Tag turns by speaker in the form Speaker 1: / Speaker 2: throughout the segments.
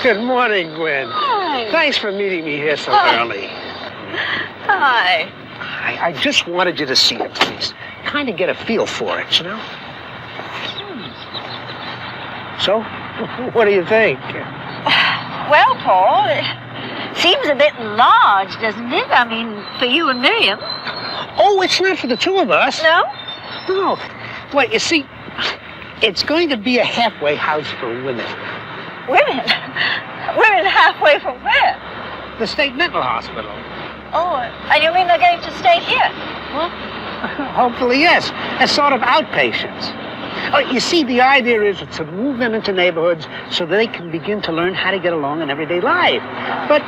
Speaker 1: Good morning, Gwen.
Speaker 2: Hi.
Speaker 1: Thanks for meeting me here so early.
Speaker 2: Hi.
Speaker 1: I just wanted you to see the place. Kind of get a feel for it, you know? So, what do you think?
Speaker 2: Well, Paul, it seems a bit large, doesn't it? I mean, for you and Miriam.
Speaker 1: Oh, it's not for the two of us.
Speaker 2: No?
Speaker 1: No. Well, you see, it's going to be a halfway house for women.
Speaker 2: Women? Women halfway from where?
Speaker 1: The state mental hospital.
Speaker 2: Oh, and you mean they're going to stay here?
Speaker 1: Well, hopefully, yes. As sort of outpatients. Oh, you see, the idea is to move them into neighborhoods so that they can begin to learn how to get along in everyday life. But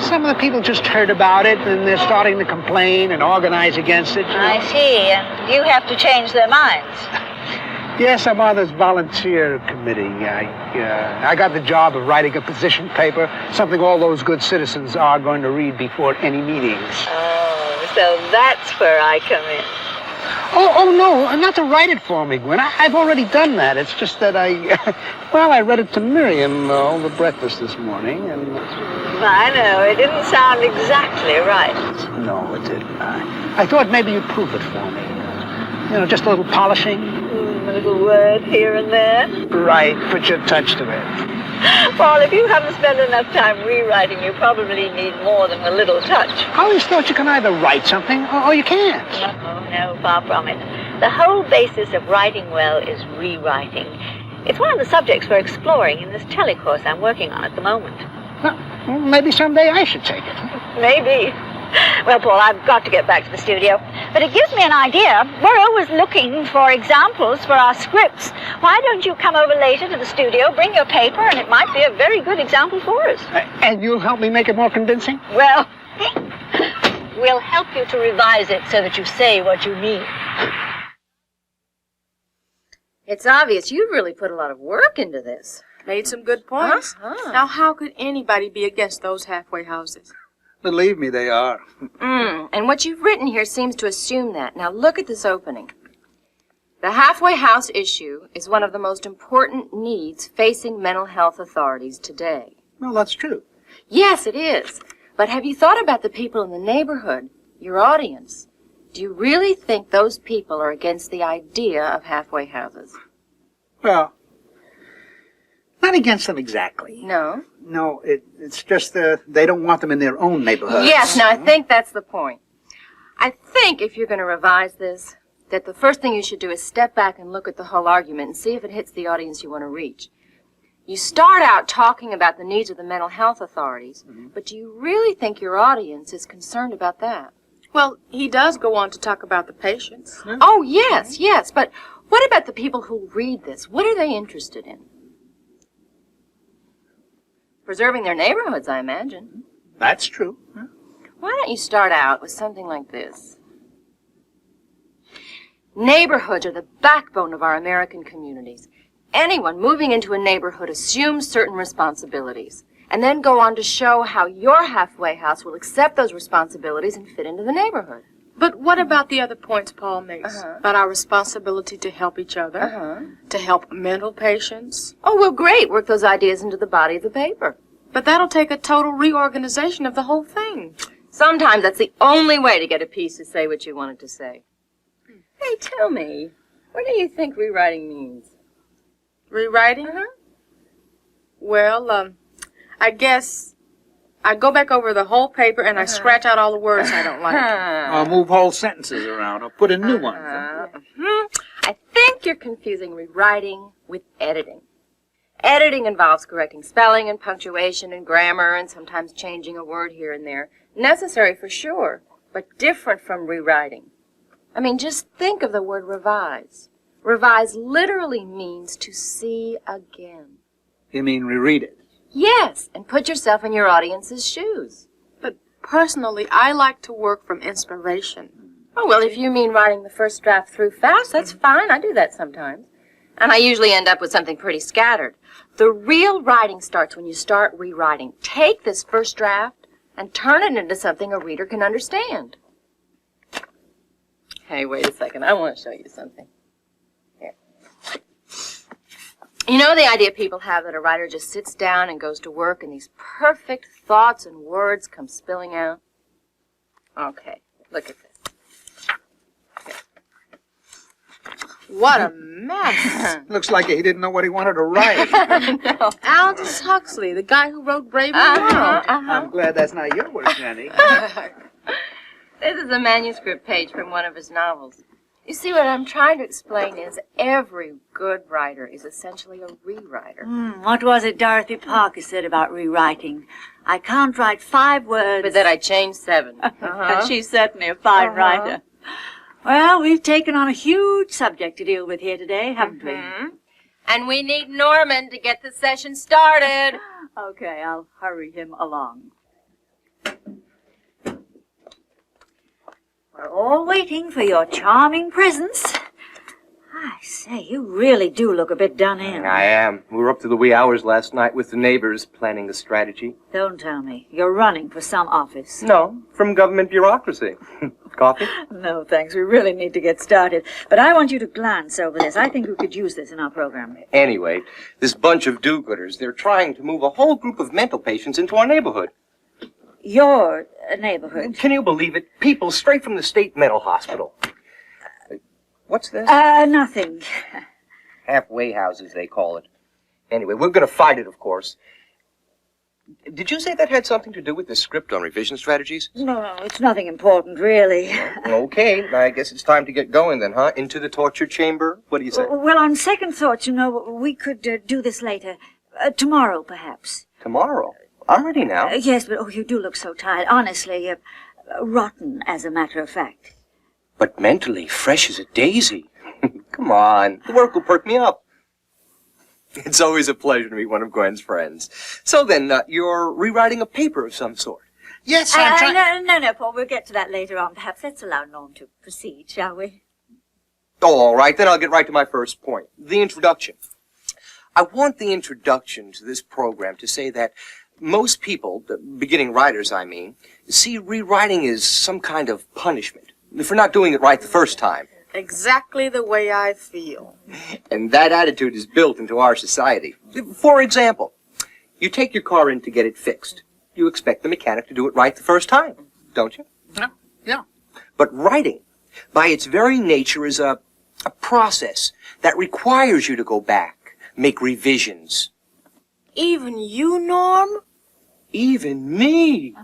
Speaker 1: some of the people just heard about it, and they're starting to complain and organize against it. You know?
Speaker 2: I see, and you have to change their minds.
Speaker 1: Yes, I'm on this volunteer committee. I got the job of writing a position paper, something all those good citizens are going to read before any meetings.
Speaker 2: Oh, so that's where I come in.
Speaker 1: Oh, no, not to write it for me, Gwen. I've already done that. It's just that I read it to Miriam over breakfast this morning, and...
Speaker 2: I know, it didn't sound exactly right.
Speaker 1: No, it didn't. I thought maybe you'd prove it for me. You know, just a little polishing.
Speaker 2: A little word here and there.
Speaker 1: Right, put your touch to it.
Speaker 2: Paul, if you haven't spent enough time rewriting, you probably need more than a little touch.
Speaker 1: I always thought you can either write something or you can't.
Speaker 2: No, far from it. The whole basis of writing well is rewriting. It's one of the subjects we're exploring in this telecourse I'm working on at the moment.
Speaker 1: Well, maybe someday I should take it.
Speaker 2: Maybe. Well, Paul, I've got to get back to the studio. But it gives me an idea. We're always looking for examples for our scripts. Why don't you come over later to the studio, bring your paper, and it might be a very good example for us.
Speaker 1: And you'll help me make it more convincing?
Speaker 2: Well, we'll help you to revise it so that you say what you mean.
Speaker 3: It's obvious you've really put a lot of work into this.
Speaker 4: Made some good points. Now, how could anybody be against those halfway houses?
Speaker 5: Believe me, they are.
Speaker 3: And what you've written here seems to assume that. Now, look at this opening. The halfway house issue is one of the most important needs facing mental health authorities today.
Speaker 5: Well, that's true.
Speaker 3: Yes, it is. But have you thought about the people in the neighborhood, your audience? Do you really think those people are against the idea of halfway houses?
Speaker 5: Well, not against them exactly.
Speaker 3: No?
Speaker 5: No, it's just they don't want them in their own neighborhoods.
Speaker 3: Yes, now I think that's the point. I think if you're going to revise this, that the first thing you should do is step back and look at the whole argument and see if it hits the audience you want to reach. You start out talking about the needs of the mental health authorities, but do you really think your audience is concerned about that?
Speaker 4: Well, he does go on to talk about the patients.
Speaker 3: Oh, yes, but what about the people who read this? What are they interested in? Preserving their neighborhoods, I imagine.
Speaker 5: That's true.
Speaker 3: Why don't you start out with something like this? Neighborhoods are the backbone of our American communities. Anyone moving into a neighborhood assumes certain responsibilities, and then go on to show how your halfway house will accept those responsibilities and fit into the neighborhood.
Speaker 4: But what about the other points Paul makes? About our responsibility to help each other, to help mental patients?
Speaker 3: Oh, well, great. Work those ideas into the body of the paper.
Speaker 4: But that'll take a total reorganization of the whole thing.
Speaker 3: Sometimes that's the only way to get a piece to say what you wanted to say. Hey, tell me, what do you think rewriting means?
Speaker 4: Rewriting? Well, I guess I go back over the whole paper and I scratch out all the words I don't like.
Speaker 5: Or move whole sentences around, or put in new ones.
Speaker 3: I think you're confusing rewriting with editing. Editing involves correcting spelling and punctuation and grammar and sometimes changing a word here and there. Necessary for sure, but different from rewriting. I mean, just think of the word revise. Revise literally means to see again.
Speaker 5: You mean reread it?
Speaker 3: Yes, and put yourself in your audience's shoes.
Speaker 4: But personally, I like to work from inspiration.
Speaker 3: Oh, well, if you mean writing the first draft through fast, that's fine. I do that sometimes. And I usually end up with something pretty scattered. The real writing starts when you start rewriting. Take this first draft and turn it into something a reader can understand. Hey, wait a second. I want to show you something. Here. You know the idea people have that a writer just sits down and goes to work and these perfect thoughts and words come spilling out? Okay, look at this.
Speaker 4: What a mess.
Speaker 5: Looks like he didn't know what he wanted to write.
Speaker 3: No.
Speaker 4: Aldous Huxley, the guy who wrote Brave New World.
Speaker 5: I'm glad that's not your work, Jenny.
Speaker 3: This is a manuscript page from one of his novels. You see, what I'm trying to explain is every good writer is essentially a rewriter.
Speaker 2: What was it Dorothy Parker said about rewriting? I can't write 5 words.
Speaker 3: But that I changed 7.
Speaker 2: She's certainly a fine writer. Well, we've taken on a huge subject to deal with here today, haven't we?
Speaker 3: And we need Norman to get the session started.
Speaker 2: Okay, I'll hurry him along. We're all waiting for your charming presence. I say, you really do look a bit done in.
Speaker 6: I am. We were up to the wee hours last night with the neighbors planning a strategy.
Speaker 2: Don't tell me. You're running for some office.
Speaker 6: No, from government bureaucracy. Coffee?
Speaker 2: No, thanks. We really need to get started. But I want you to glance over this. I think we could use this in our program.
Speaker 6: Anyway, this bunch of do-gooders, they're trying to move a whole group of mental patients into our neighborhood.
Speaker 2: Your neighborhood?
Speaker 6: Can you believe it? People straight from the state mental hospital. What's this?
Speaker 2: Nothing.
Speaker 6: Halfway houses, they call it. Anyway, we're going to fight it, of course. Did you say that had something to do with the script on revision strategies?
Speaker 2: No, it's nothing important, really.
Speaker 6: Okay, I guess it's time to get going then, huh? Into the torture chamber? What do you say?
Speaker 2: Well, on second thought, you know, we could do this later. Tomorrow, perhaps.
Speaker 6: Tomorrow? I'm ready now.
Speaker 2: Yes, but you do look so tired. Honestly, rotten, as a matter of fact.
Speaker 6: But mentally fresh as a daisy. Come on, the work will perk me up. It's always a pleasure to meet one of Gwen's friends. So then, you're rewriting a paper of some sort.
Speaker 5: Yes, I'm trying...
Speaker 2: No, Paul, we'll get to that later on. Perhaps let's allow Norm to proceed, shall we?
Speaker 6: Oh, all right, then I'll get right to my first point, the introduction. I want the introduction to this program to say that most people, beginning writers I mean, see rewriting as some kind of punishment for not doing it right the first time.
Speaker 4: Exactly the way I feel.
Speaker 6: And that attitude is built into our society. For example, you take your car in to get it fixed. You expect the mechanic to do it right the first time, don't you?
Speaker 5: Yeah.
Speaker 6: But writing, by its very nature, is a process that requires you to go back, make revisions.
Speaker 4: Even you, Norm?
Speaker 6: Even me.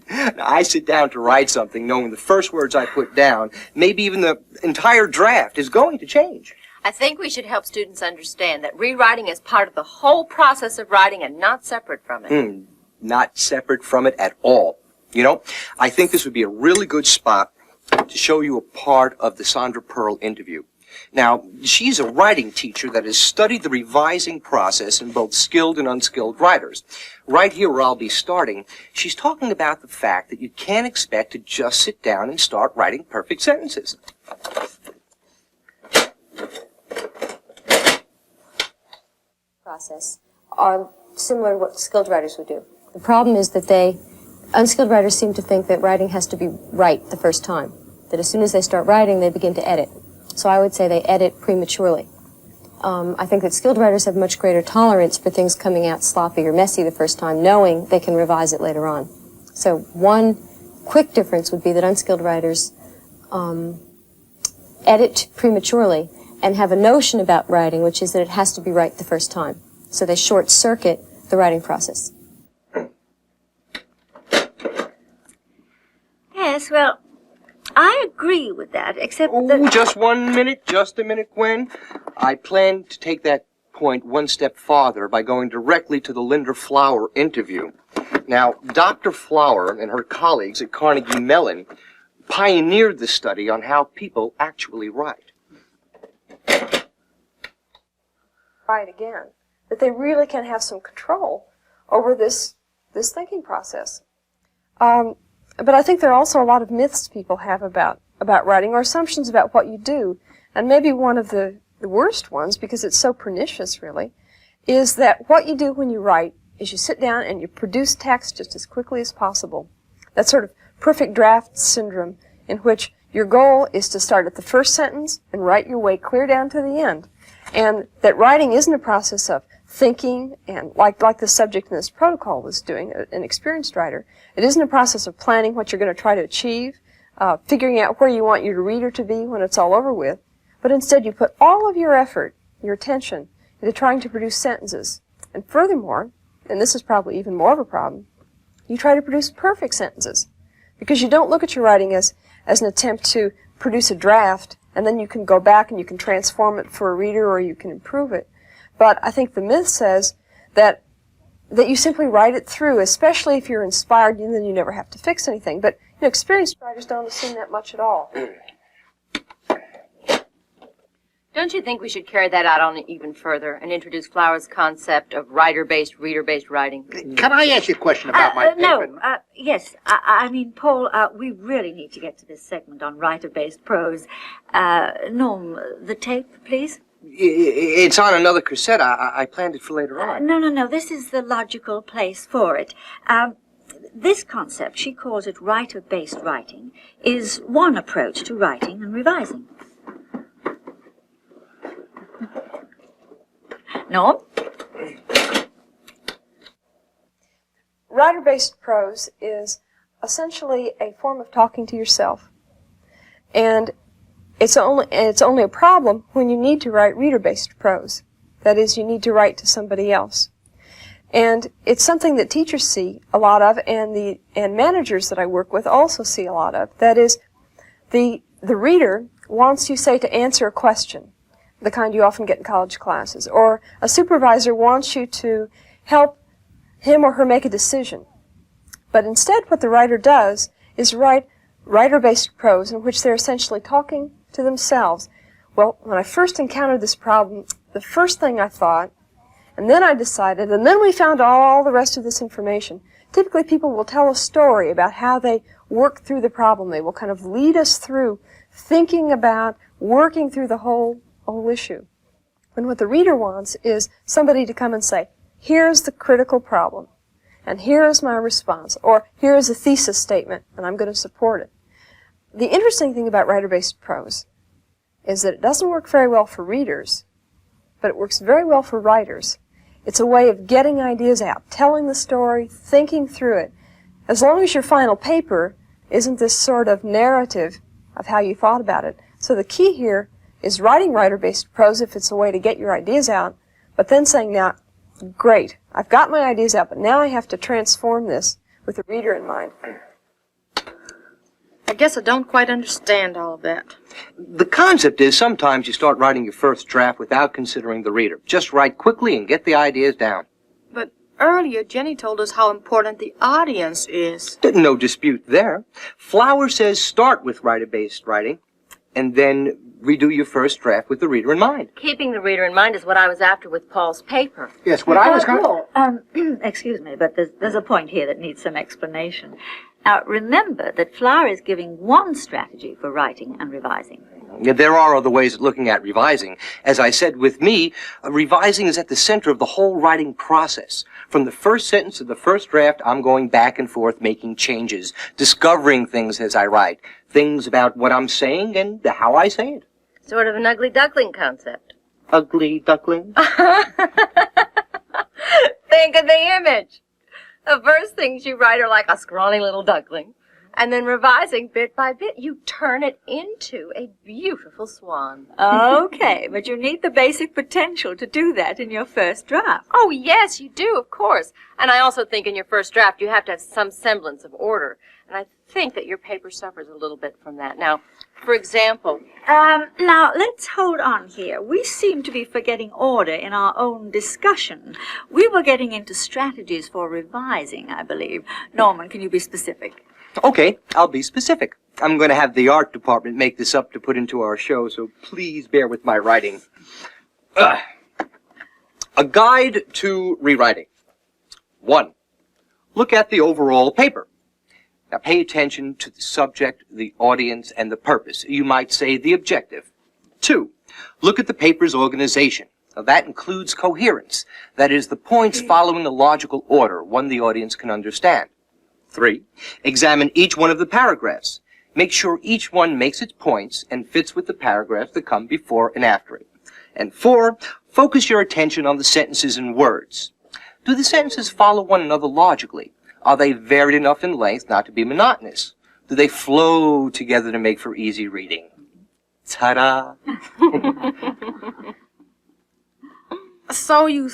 Speaker 6: Now, I sit down to write something knowing the first words I put down, maybe even the entire draft, is going to change.
Speaker 3: I think we should help students understand that rewriting is part of the whole process of writing and not separate from it.
Speaker 6: Not separate from it at all. You know, I think this would be a really good spot to show you a part of the Sandra Pearl interview. Now, she's a writing teacher that has studied the revising process in both skilled and unskilled writers. Right here where I'll be starting, she's talking about the fact that you can't expect to just sit down and start writing perfect sentences.
Speaker 7: Process are similar to what skilled writers would do. The problem is that unskilled writers seem to think that writing has to be right the first time. That as soon as they start writing, they begin to edit. So I would say they edit prematurely. I think that skilled writers have much greater tolerance for things coming out sloppy or messy the first time, knowing they can revise it later on. So one quick difference would be that unskilled writers edit prematurely and have a notion about writing, which is that it has to be right the first time. So they short-circuit the writing process.
Speaker 2: Yes, well, I agree with that, except that...
Speaker 6: Oh, just a minute, Gwen. I plan to take that point one step farther by going directly to the Linda Flower interview. Now, Dr. Flower and her colleagues at Carnegie Mellon pioneered the study on how people actually write.
Speaker 8: Right again, that they really can have some control over this thinking process. But I think there are also a lot of myths people have about writing, or assumptions about what you do. And maybe one of the worst ones, because it's so pernicious really, is that what you do when you write is you sit down and you produce text just as quickly as possible. That sort of perfect draft syndrome in which your goal is to start at the first sentence and write your way clear down to the end. And that writing isn't a process of thinking, and like the subject in this protocol was doing, an experienced writer. It isn't a process of planning what you're going to try to achieve, figuring out where you want your reader to be when it's all over with, but instead you put all of your effort, your attention, into trying to produce sentences. And furthermore, and this is probably even more of a problem, you try to produce perfect sentences, because you don't look at your writing as an attempt to produce a draft, and then you can go back and you can transform it for a reader or you can improve it. But I think the myth says that you simply write it through, especially if you're inspired, and then you never have to fix anything. But experienced writers don't assume that much at all.
Speaker 3: Don't you think we should carry that out on even further and introduce Flower's concept of writer-based, reader-based writing?
Speaker 5: Can I ask you a question about my paper?
Speaker 2: No, yes. I mean, Paul, we really need to get to this segment on writer-based prose. Norm, the tape, please.
Speaker 6: It's on another cassette. I planned it for later on.
Speaker 2: No. This is the logical place for it. This concept, she calls it writer-based writing, is one approach to writing and revising. Norm?
Speaker 8: Writer-based prose is essentially a form of talking to yourself. And it's only a problem when you need to write reader-based prose. That is, you need to write to somebody else. And it's something that teachers see a lot of, and managers that I work with also see a lot of. That is, the reader wants you, say, to answer a question, the kind you often get in college classes, or a supervisor wants you to help him or her make a decision. But instead what the writer does is write writer-based prose in which they're essentially talking to themselves. Well, when I first encountered this problem, the first thing I thought, and then I decided, and then we found all the rest of this information. Typically people will tell a story about how they work through the problem. They will kind of lead us through thinking about working through the whole issue. And what the reader wants is somebody to come and say, here's the critical problem, and here's my response, or here's a thesis statement, and I'm going to support it. The interesting thing about writer-based prose is that it doesn't work very well for readers, but it works very well for writers. It's a way of getting ideas out, telling the story, thinking through it. As long as your final paper isn't this sort of narrative of how you thought about it. So the key here is writing writer-based prose if it's a way to get your ideas out, but then saying, now, great, I've got my ideas out, but now I have to transform this with the reader in mind.
Speaker 4: I guess I don't quite understand all of that.
Speaker 6: The concept is sometimes you start writing your first draft without considering the reader. Just write quickly and get the ideas down.
Speaker 4: But earlier, Jenny told us how important the audience is.
Speaker 6: No dispute there. Flower says start with writer-based writing, and then redo your first draft with the reader in mind.
Speaker 3: Keeping the reader in mind is what I was after with Paul's paper.
Speaker 5: Yes, what I was going
Speaker 2: Paul, excuse me, but there's a point here that needs some explanation. Now, remember that Flower is giving one strategy for writing and revising.
Speaker 6: There are other ways of looking at revising. As I said, with me, revising is at the center of the whole writing process. From the first sentence to the first draft, I'm going back and forth making changes, discovering things as I write, things about what I'm saying and how I say it.
Speaker 3: Sort of an ugly duckling concept.
Speaker 6: Ugly duckling?
Speaker 3: Think of the image. The first things you write are like a scrawny little duckling. And then revising bit by bit, you turn it into a beautiful swan.
Speaker 2: Okay, but you need the basic potential to do that in your first draft.
Speaker 3: Oh, yes, you do, of course. And I also think in your first draft you have to have some semblance of order. And I think that your paper suffers a little bit from that. Now, for example...
Speaker 2: Now, let's hold on here. We seem to be forgetting order in our own discussion. We were getting into strategies for revising, I believe. Norman, can you be specific?
Speaker 6: Okay, I'll be specific. I'm going to have the art department make this up to put into our show, so please bear with my writing. A guide to rewriting. 1. Look at the overall paper. Now pay attention to the subject, the audience, and the purpose. You might say the objective. 2. Look at the paper's organization. Now that includes coherence. That is, the points following a logical order, one the audience can understand. 3. Examine each one of the paragraphs. Make sure each one makes its points and fits with the paragraphs that come before and after it. And 4, focus your attention on the sentences and words. Do the sentences follow one another logically? Are they varied enough in length not to be monotonous? Do they flow together to make for easy reading? Ta-da!
Speaker 4: So you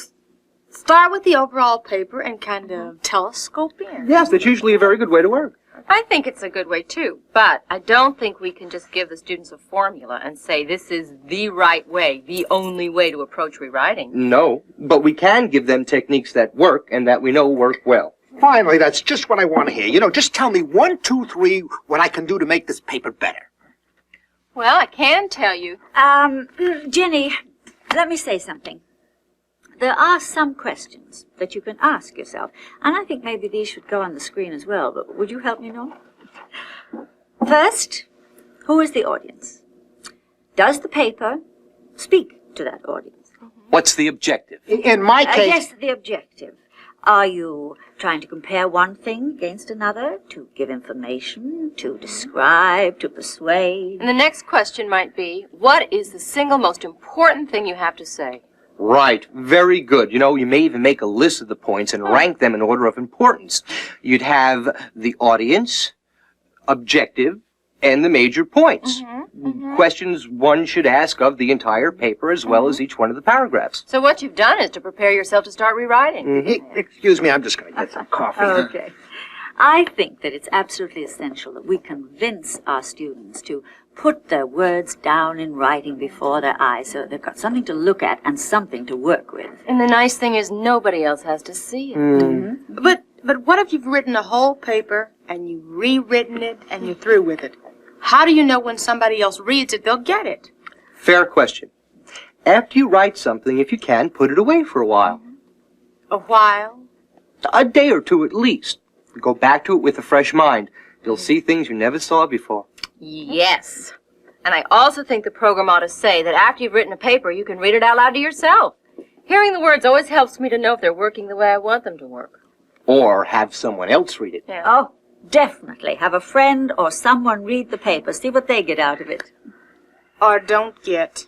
Speaker 4: start with the overall paper and kind of telescope in.
Speaker 6: Yes, that's usually a very good way to work.
Speaker 3: I think it's a good way, too, but I don't think we can just give the students a formula and say this is the right way, the only way to approach rewriting.
Speaker 6: No, but we can give them techniques that work and that we know work well.
Speaker 1: Finally, that's just what I want to hear. You know, just tell me 1, 2, 3 what I can do to make this paper better.
Speaker 3: Well, I can tell you.
Speaker 2: Jenny, let me say something. There are some questions that you can ask yourself, and I think maybe these should go on the screen as well, but would you help me, Norm? First, who is the audience? Does the paper speak to that audience?
Speaker 6: What's the objective?
Speaker 1: In my case...
Speaker 2: Yes, the objective. Are you trying to compare one thing against another, to give information, to describe, to persuade?
Speaker 3: And the next question might be, what is the single most important thing you have to say?
Speaker 6: Right, very good. You know, you may even make a list of the points and rank them in order of importance. You'd have the audience, objective, and the major points. Questions one should ask of the entire paper as well as each one of the paragraphs.
Speaker 3: So what you've done is to prepare yourself to start rewriting.
Speaker 1: Excuse me, I'm just going to get some coffee.
Speaker 2: Okay. I think that it's absolutely essential that we convince our students to put their words down in writing before their eyes so they've got something to look at and something to work with.
Speaker 3: And the nice thing is nobody else has to see it.
Speaker 4: But what if you've written a whole paper and you've rewritten it and you're through with it? How do you know when somebody else reads it, they'll get it?
Speaker 6: Fair question. After you write something, if you can, put it away for a while.
Speaker 4: A while?
Speaker 6: A day or two at least. Go back to it with a fresh mind. You'll see things you never saw before.
Speaker 3: Yes. And I also think the program ought to say that after you've written a paper, you can read it out loud to yourself. Hearing the words always helps me to know if they're working the way I want them to work.
Speaker 6: Or have someone else read it.
Speaker 3: Yeah.
Speaker 2: Oh, definitely. Have a friend or someone read the paper. See what they get out of it.
Speaker 4: Or don't get.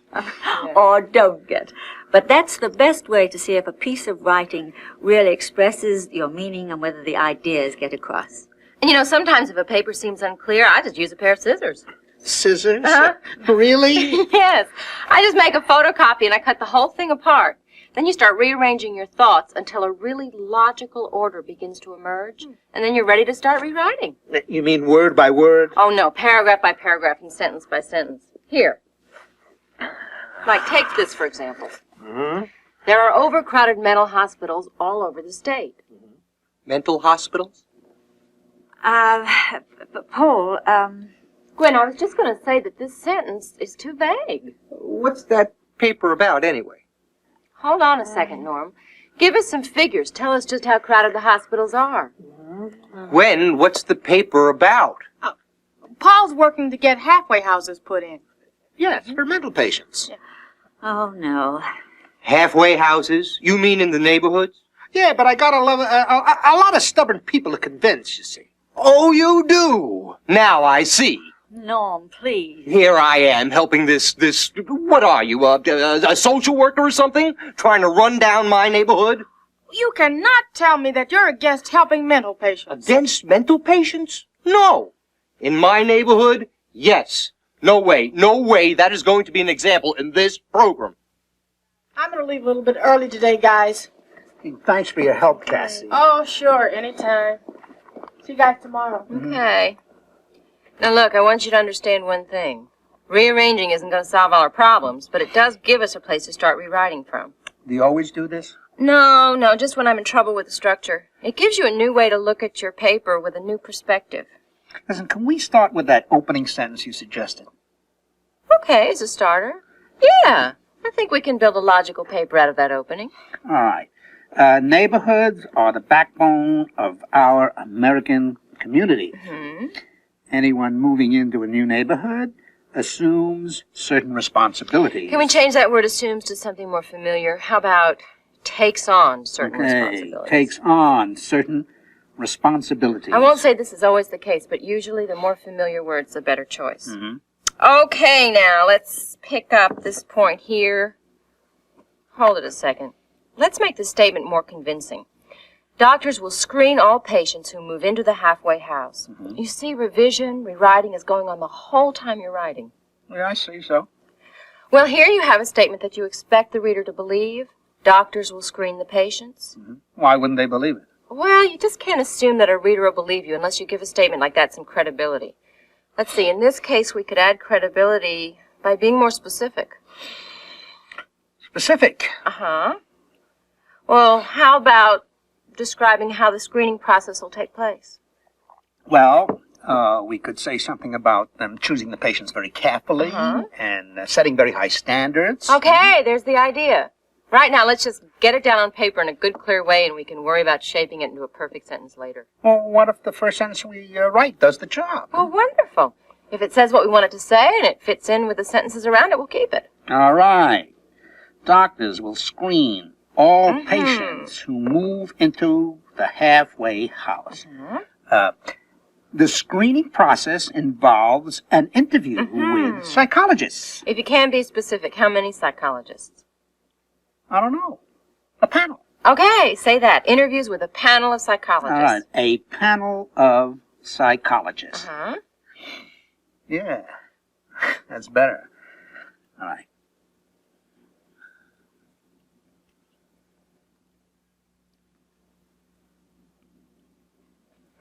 Speaker 2: Or don't get. But that's the best way to see if a piece of writing really expresses your meaning and whether the ideas get across.
Speaker 3: And you know, sometimes if a paper seems unclear, I just use a pair of scissors.
Speaker 1: Scissors? Really?
Speaker 3: Yes. I just make a photocopy and I cut the whole thing apart. Then you start rearranging your thoughts until a really logical order begins to emerge. And then you're ready to start rewriting.
Speaker 1: You mean word by word?
Speaker 3: Oh, no, paragraph by paragraph and sentence by sentence. Here. Like, take this, for example. There are overcrowded mental hospitals all over the state.
Speaker 6: Mental hospitals?
Speaker 2: Paul,
Speaker 3: Gwen, I was just going to say that this sentence is too vague.
Speaker 6: What's that paper about, anyway?
Speaker 3: Hold on a second, Norm. Give us some figures. Tell us just how crowded the hospitals are.
Speaker 6: Gwen, what's the paper about?
Speaker 4: Paul's working to get halfway houses put in.
Speaker 1: Yes, for mental patients.
Speaker 2: oh no.
Speaker 6: Halfway houses? You mean in the neighborhoods?
Speaker 1: Yeah, but I got a lot of stubborn people to convince, you see.
Speaker 6: Oh, you do? Now I see.
Speaker 2: Norm, please.
Speaker 6: Here I am helping this, what are you, a social worker or something? Trying to run down my neighborhood?
Speaker 4: You cannot tell me that you're against helping mental patients.
Speaker 6: Against mental patients? No. In my neighborhood? Yes. No way that is going to be an example in this program.
Speaker 4: I'm going to leave a little bit early today, guys.
Speaker 1: Thanks for your help, Cassie.
Speaker 4: Oh, sure, anytime. See you guys tomorrow.
Speaker 3: Okay. Now look, I want you to understand one thing. Rearranging isn't going to solve all our problems, but it does give us a place to start rewriting from.
Speaker 5: Do you always do this?
Speaker 3: No, just when I'm in trouble with the structure. It gives you a new way to look at your paper with a new perspective.
Speaker 5: Listen, can we start with that opening sentence you suggested?
Speaker 3: Okay, as a starter. Yeah, I think we can build a logical paper out of that opening.
Speaker 1: All right. Neighborhoods are the backbone of our American community.
Speaker 3: Mm-hmm.
Speaker 1: Anyone moving into a new neighborhood assumes certain responsibilities.
Speaker 3: Can we change that word assumes to something more familiar? How about takes on certain responsibilities?
Speaker 1: Takes on certain responsibilities.
Speaker 3: I won't say this is always the case, but usually the more familiar word's the better choice.
Speaker 1: Mm-hmm.
Speaker 3: Okay, now let's pick up this point here. Hold it a second. Let's make the statement more convincing. Doctors will screen all patients who move into the halfway house.
Speaker 1: Mm-hmm.
Speaker 3: You see, revision, rewriting is going on the whole time you're writing.
Speaker 5: Yeah, I see so.
Speaker 3: Well, here you have a statement that you expect the reader to believe. Doctors will screen the patients.
Speaker 5: Mm-hmm. Why wouldn't they believe it?
Speaker 3: Well, you just can't assume that a reader will believe you unless you give a statement like that some credibility. Let's see, in this case, we could add credibility by being more specific.
Speaker 5: Specific.
Speaker 3: Uh-huh. Well, how about describing how the screening process will take place?
Speaker 5: Well, we could say something about them choosing the patients very carefully and setting very high standards.
Speaker 3: Okay, there's the idea. Right now, let's just get it down on paper in a good, clear way, and we can worry about shaping it into a perfect sentence later.
Speaker 5: Well, what if the first sentence we write does the job?
Speaker 3: Oh, wonderful. If it says what we want it to say and it fits in with the sentences around it, we'll keep it.
Speaker 1: All right. Doctors will screen all patients who move into the halfway house. The screening process involves an interview with psychologists.
Speaker 3: If you can be specific, how many psychologists?
Speaker 5: I don't know. A panel.
Speaker 3: Okay, say that. Interviews with a panel of psychologists.
Speaker 1: All right. A panel of psychologists.
Speaker 3: Uh-huh.
Speaker 5: Yeah, that's better.
Speaker 1: All right.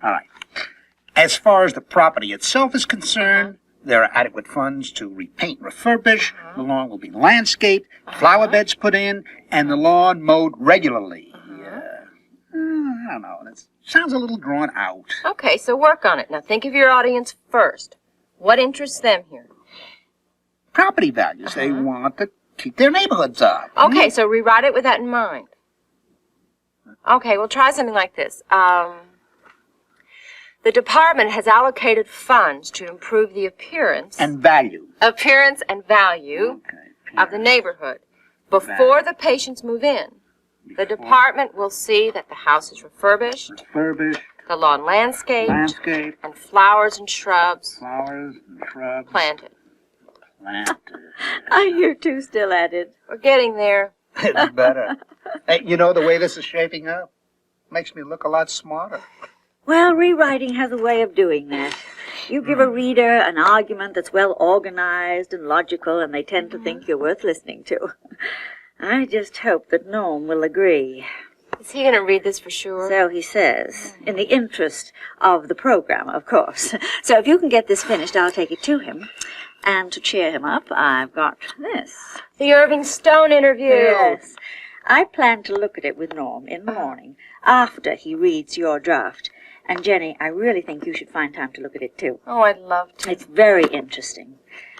Speaker 1: All right. As far as the property itself is concerned, there are adequate funds to repaint and refurbish. The lawn will be landscaped, flower beds put in, and the lawn mowed regularly. I don't know. It sounds a little drawn out.
Speaker 3: Okay, so work on it. Now think of your audience first. What interests them here?
Speaker 1: Property values. They want to keep their neighborhoods up.
Speaker 3: Okay, so rewrite it with that in mind. Okay, we'll try something like this. The department has allocated funds to improve the appearance
Speaker 1: And value.
Speaker 3: and value of the neighborhood. Before the patients move in, the department will see that the house is refurbished,
Speaker 1: Refurbish,
Speaker 3: the lawn landscaped,
Speaker 1: landscape,
Speaker 3: and flowers and shrubs
Speaker 1: flowers and shrubs
Speaker 3: planted.
Speaker 1: planted.
Speaker 2: You're two still at it.
Speaker 3: We're getting there.
Speaker 5: It's better. Hey, you know, the way this is shaping up makes me look a lot smarter.
Speaker 2: Well, rewriting has a way of doing that. You give a reader an argument that's well organized and logical, and they tend to think you're worth listening to. I just hope that Norm will agree.
Speaker 3: Is he going to read this for sure?
Speaker 2: So he says, in the interest of the program, of course. So if you can get this finished, I'll take it to him. And to cheer him up, I've got this.
Speaker 3: The Irving Stone interview.
Speaker 2: Yes. I plan to look at it with Norm in the morning, after he reads your draft. And Jenny, I really think you should find time to look at it too.
Speaker 3: Oh, I'd love to.
Speaker 2: It's very interesting.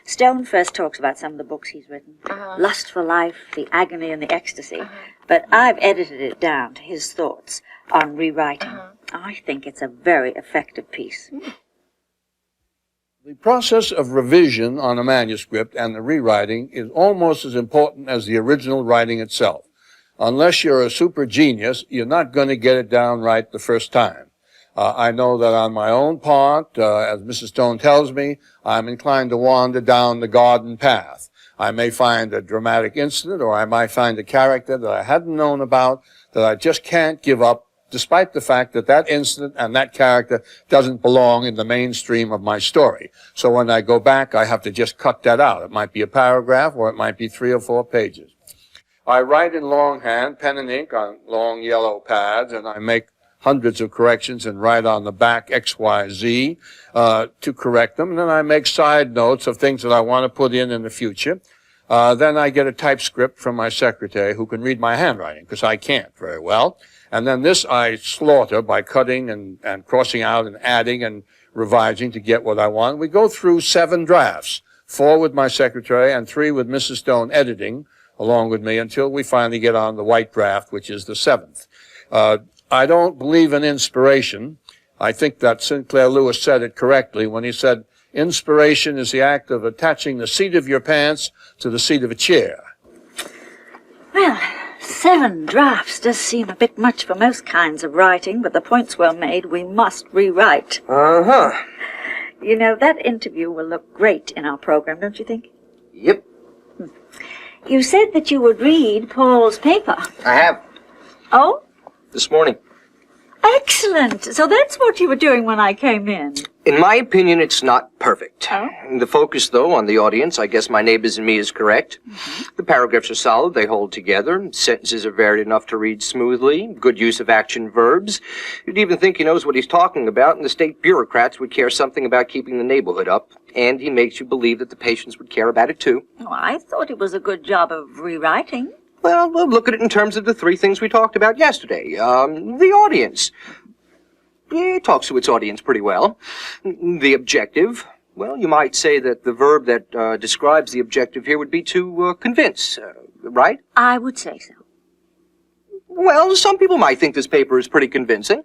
Speaker 2: Stone first talks about some of the books he's written. Lust for Life, The Agony and the Ecstasy. But I've edited it down to his thoughts on rewriting. I think it's a very effective piece.
Speaker 9: The process of revision on a manuscript and the rewriting is almost as important as the original writing itself. Unless you're a super genius, you're not going to get it down right the first time. I know that on my own part, as Mrs. Stone tells me, I'm inclined to wander down the garden path. I may find a dramatic incident, or I might find a character that I hadn't known about that I just can't give up, despite the fact that that incident and that character doesn't belong in the mainstream of my story. So when I go back, I have to just cut that out. It might be a paragraph, or it might be 3 or 4 pages. I write in longhand, pen and ink on long yellow pads, and I make hundreds of corrections and write on the back X, Y, Z to correct them. And then I make side notes of things that I want to put in the future. Then I get a typescript from my secretary who can read my handwriting, because I can't very well. And then this I slaughter by cutting and crossing out and adding and revising to get what I want. We go through 7 drafts, 4 with my secretary and 3 with Mrs. Stone editing along with me until we finally get on the white draft, which is the 7th. I don't believe in inspiration. I think that Sinclair Lewis said it correctly when he said, inspiration is the act of attaching the seat of your pants to the seat of a chair.
Speaker 2: Well, 7 drafts does seem a bit much for most kinds of writing, but the point's well made. We must rewrite.
Speaker 6: Uh-huh.
Speaker 2: You know, that interview will look great in our program, don't you think?
Speaker 6: Yep,
Speaker 2: You said that you would read Paul's paper.
Speaker 6: I have.
Speaker 2: Oh?
Speaker 6: This morning.
Speaker 2: Excellent. So that's what you were doing when I came in.
Speaker 6: In my opinion, it's not perfect.
Speaker 2: Oh?
Speaker 6: The focus, though, on the audience, I guess my neighbors and me is correct. The paragraphs are solid, they hold together, sentences are varied enough to read smoothly, good use of action verbs. You'd even think he knows what he's talking about, and the state bureaucrats would care something about keeping the neighborhood up, and he makes you believe that the patients would care about it, too.
Speaker 2: Oh, I thought it was a good job of rewriting.
Speaker 6: Well, we'll look at it in terms of the 3 things we talked about yesterday. The audience. It talks to its audience pretty well. The objective. Well, you might say that the verb that describes the objective here would be to convince, right?
Speaker 2: I would say so.
Speaker 6: Well, some people might think this paper is pretty convincing.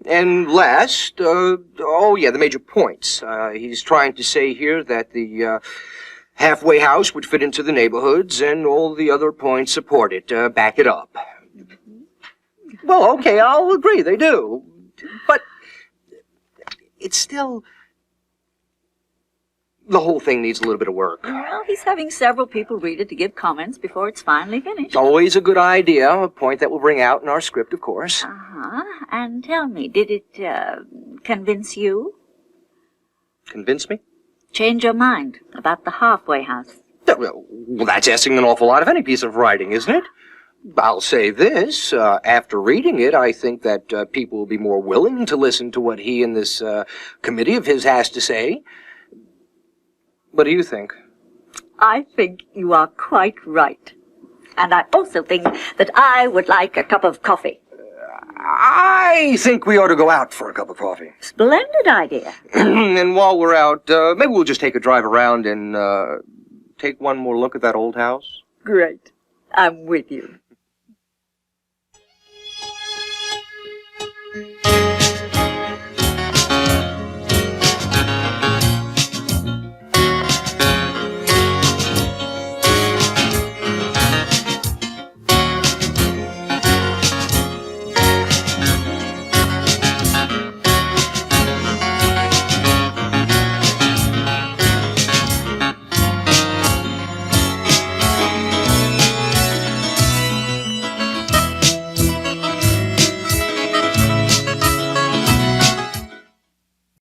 Speaker 6: And last, the major points. He's trying to say here that the halfway house would fit into the neighborhoods, and all the other points support it, back it up. Well, okay, I'll agree, they do. But it's still... The whole thing needs a little bit of work.
Speaker 2: Well, he's having several people read it to give comments before it's finally finished.
Speaker 6: Always a good idea, a point that we'll bring out in our script, of course.
Speaker 2: Uh-huh. And tell me, did it convince you?
Speaker 6: Convince me?
Speaker 2: Change your mind about the halfway house?
Speaker 6: Well, that's asking an awful lot of any piece of writing, isn't it? I'll say this, after reading it, I think that people will be more willing to listen to what he and this committee of his has to say. What do you think?
Speaker 2: I think you are quite right. And I also think that I would like a cup of coffee.
Speaker 6: I think we ought to go out for a cup of coffee.
Speaker 2: Splendid idea.
Speaker 6: And while we're out, maybe we'll just take a drive around and take one more look at that old house.
Speaker 2: Great. I'm with you.